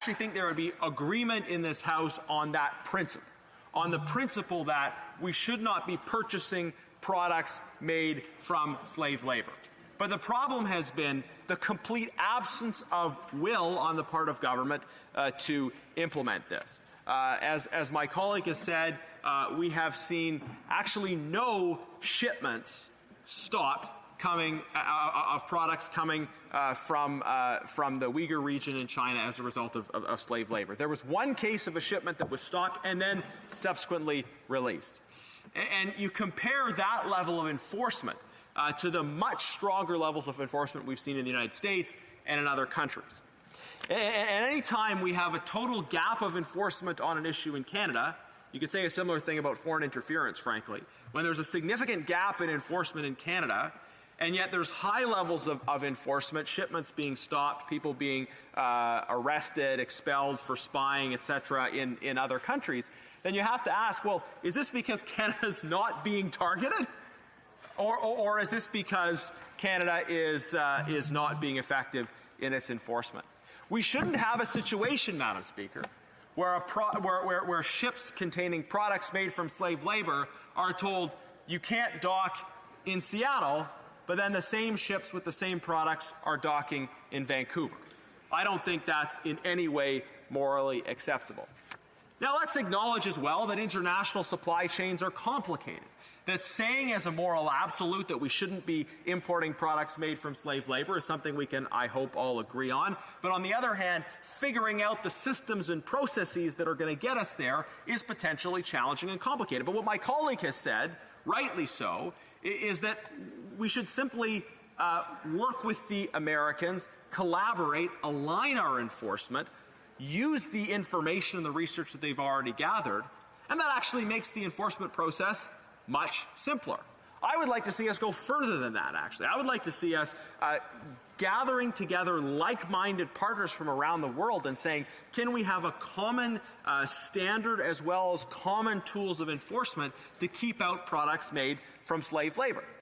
actually think there would be agreement in this House on that principle, on the principle that we should not be purchasing products made from slave labor. But the problem has been the complete absence of will on the part of government to implement this. As my colleague has said, we have seen actually no shipments stopped coming of products coming from the Uyghur region in China as a result of slave labor. There was one case of a shipment that was stopped and then subsequently released. And you compare that level of enforcement to the much stronger levels of enforcement we've seen in the United States and in other countries. At any time we have a total gap of enforcement on an issue in Canada, you could say a similar thing about foreign interference, frankly. When there's a significant gap in enforcement in Canada, and yet there's high levels of enforcement, shipments being stopped, people being arrested, expelled for spying, etc., in other countries, then you have to ask, well, is this because Canada's not being targeted? Or is this because Canada is not being effective in its enforcement? We shouldn't have a situation, Madam Speaker, where ships containing products made from slave labor are told you can't dock in Seattle, but then the same ships with the same products are docking in Vancouver. I don't think that's in any way morally acceptable. Now, let's acknowledge as well that international supply chains are complicated, that saying as a moral absolute that we shouldn't be importing products made from slave labor is something we can, I hope, all agree on. But on the other hand, figuring out the systems and processes that are going to get us there is potentially challenging and complicated. But what my colleague has said, rightly so, is that we should simply work with the Americans, collaborate, align our enforcement, use the information and the research that they've already gathered, and that actually makes the enforcement process much simpler. I would like to see us go further than that, actually. I would like to see us gathering together like-minded partners from around the world and saying, can we have a common standard as well as common tools of enforcement to keep out products made from slave labor?